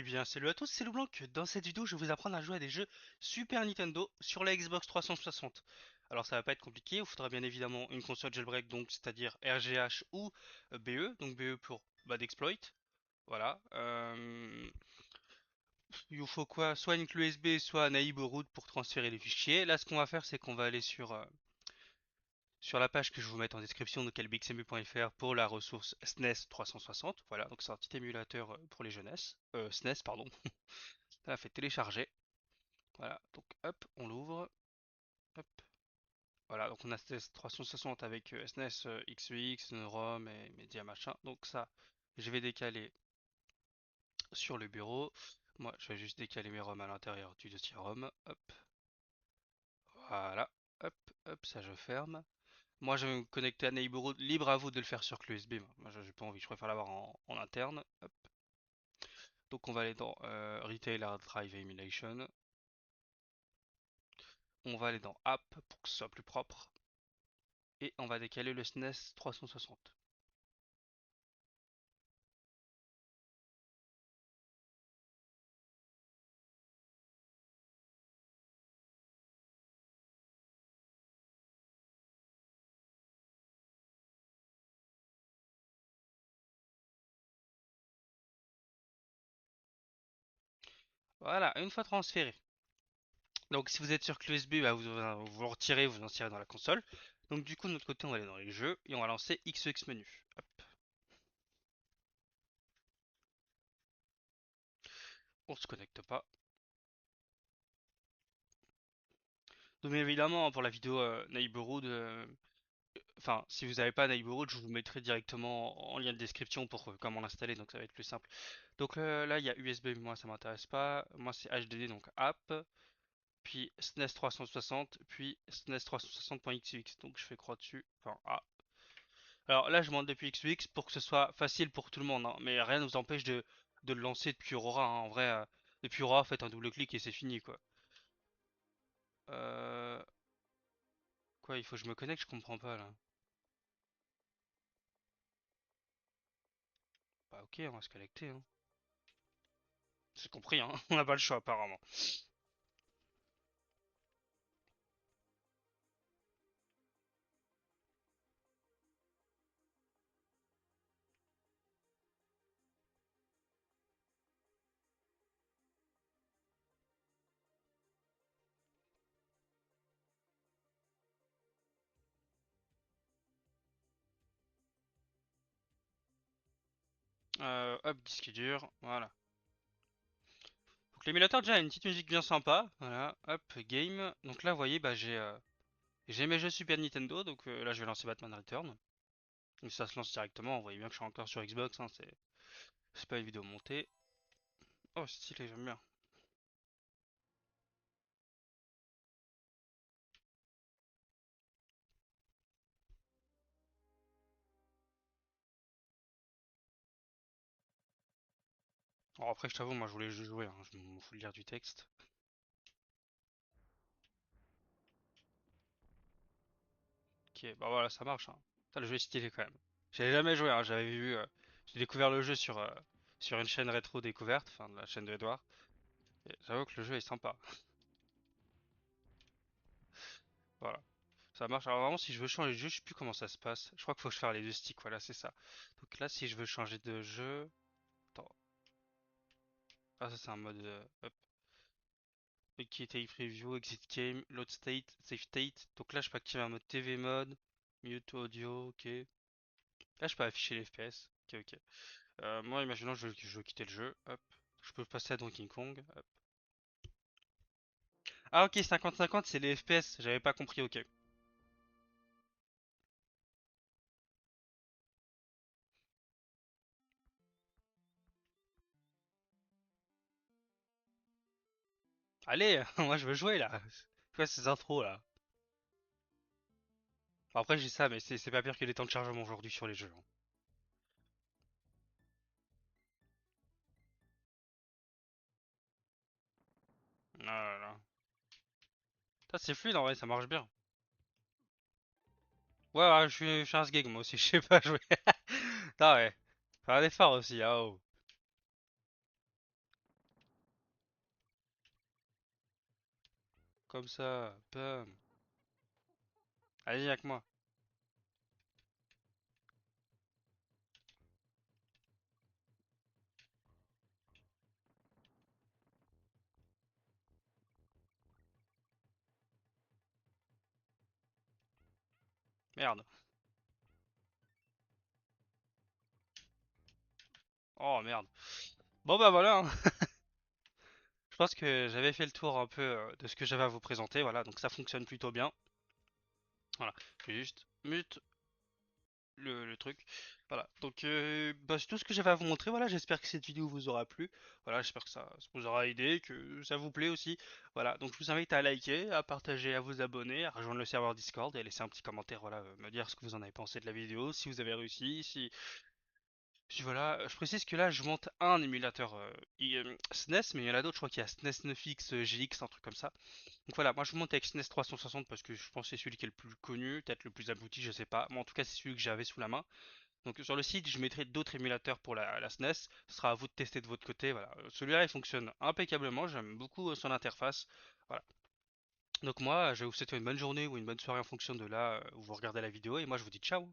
Eh bien, salut à tous, c'est Leblanc. Dans cette vidéo, je vais vous apprendre à jouer à des jeux Super Nintendo sur la Xbox 360. Alors, ça va pas être compliqué, il vous faudra bien évidemment une console jailbreak, donc c'est-à-dire RGH ou BE, donc BE pour bad exploit. Voilà. Il vous faut quoi? Soit une clé USB, soit un Neighborhood pour transférer les fichiers. Là, ce qu'on va faire, c'est qu'on va aller sur la page que je vous mets en description, donc lbxmu.fr pour la ressource SNES 360. Voilà, donc c'est un petit émulateur pour les jeunesses. SNES, pardon. Ça fait télécharger. Voilà, donc hop, on l'ouvre. Hop. Voilà, donc on a SNES 360 avec SNES XUX, ROM et Media machin. Donc ça, je vais décaler sur le bureau. Moi, je vais juste décaler mes ROM à l'intérieur du dossier ROM. Hop, voilà. Hop, hop, ça je ferme. Moi, je vais me connecter à Neighborhood. Libre à vous de le faire sur clé USB. Moi, j'ai pas envie, je préfère l'avoir en interne. Hop. Donc on va aller dans Retail Hard Drive Emulation. On va aller dans App pour que ce soit plus propre. Et on va décaler le SNES 360. Voilà, une fois transféré. Donc si vous êtes sur clé USB, bah, vous le retirez, vous insérez dans la console. Donc du coup de notre côté on va aller dans les jeux et on va lancer XEX menu. Hop. On se connecte pas. Donc bien évidemment pour la vidéo Neighborhood, enfin si vous n'avez pas Neighborhood, je vous mettrai directement en lien de description pour comment l'installer, donc ça va être plus simple. Donc là il y a USB, moi ça m'intéresse pas. Moi c'est HDD donc app, puis SNES 360, puis SNES 360.xux. Donc je fais croix dessus. Enfin A. Alors là, je monte depuis XUX pour que ce soit facile pour tout le monde, hein, mais rien ne vous empêche de le lancer depuis Aurora, hein. En vrai, depuis Aurora, faites un double clic et c'est fini, quoi. Euh... Quoi, il faut que je me connecte, je comprends pas, là. Bah ok, on va se connecter, hein. J'ai compris, hein. On n'a pas le choix, apparemment. Hop, disque dur, voilà. Donc l'émulateur, déjà, a une petite musique bien sympa. Voilà, hop, game. Donc là, vous voyez, bah j'ai mes jeux Super Nintendo, donc là, je vais lancer Batman Return. Donc ça se lance directement, vous voyez bien que je suis encore sur Xbox, hein, c'est pas une vidéo montée. Oh, stylé, j'aime bien. Alors après, je t'avoue, moi je voulais juste jouer, hein. Je m'en fous de lire du texte. Ok, bah voilà, ça marche, hein. Putain, le jeu est stylé quand même. J'avais jamais joué, hein. J'avais vu, j'ai découvert le jeu sur une chaîne rétro découverte, enfin de la chaîne de Edouard. Et j'avoue que le jeu est sympa. Voilà, ça marche. Alors vraiment, si je veux changer de jeu, je sais plus comment ça se passe. Je crois qu'il faut que je fasse les deux sticks, voilà, c'est ça. Donc là, si je veux changer de jeu, attends, ah ça c'est un mode, hop, qui était preview, exit game, load state, save state. Donc là, je peux activer un mode TV mode, mute audio, ok. Là, je peux afficher les FPS. Ok, ok. Moi, imaginons je veux quitter le jeu. Hop. Je peux passer à Donkey Kong. Hop. Ah, ok, 50-50, c'est les FPS. J'avais pas compris, ok. Allez, moi je veux jouer là. C'est quoi ces intros là? Bon, après, j'ai ça, mais c'est pas pire que les temps de chargement aujourd'hui sur les jeux, hein. Ah là là. Ça, c'est fluide en vrai, ça marche bien. Ouais, ouais, je suis un sgeg moi aussi, je sais pas jouer. Putain, ouais. Faire un effort aussi, ah oh. comme ça, bam. Allez, avec moi. Merde. Oh merde. Bon bah voilà, hein. Je pense que j'avais fait le tour un peu de ce que j'avais à vous présenter, voilà, donc ça fonctionne plutôt bien. Voilà, je vais juste mute le truc. Voilà, donc bah, c'est tout ce que j'avais à vous montrer. Voilà, j'espère que cette vidéo vous aura plu. Voilà, j'espère que ça vous aura aidé, que ça vous plaît aussi. Voilà, donc je vous invite à liker, à partager, à vous abonner, à rejoindre le serveur Discord et à laisser un petit commentaire. Voilà, me dire ce que vous en avez pensé de la vidéo, si vous avez réussi, si voilà, je précise que là je monte un émulateur SNES, mais il y en a d'autres, je crois qu'il y a SNES 9X, GX, un truc comme ça. Donc voilà, moi je vous monte avec SNES 360 parce que je pense que c'est celui qui est le plus connu, peut-être le plus abouti, je sais pas. Mais en tout cas, c'est celui que j'avais sous la main. Donc sur le site, je mettrai d'autres émulateurs pour la SNES. Ce sera à vous de tester de votre côté. Voilà, celui-là il fonctionne impeccablement. J'aime beaucoup son interface. Voilà. Donc moi, je vais vous souhaiter une bonne journée ou une bonne soirée en fonction de là où vous regardez la vidéo. Et moi, je vous dis ciao.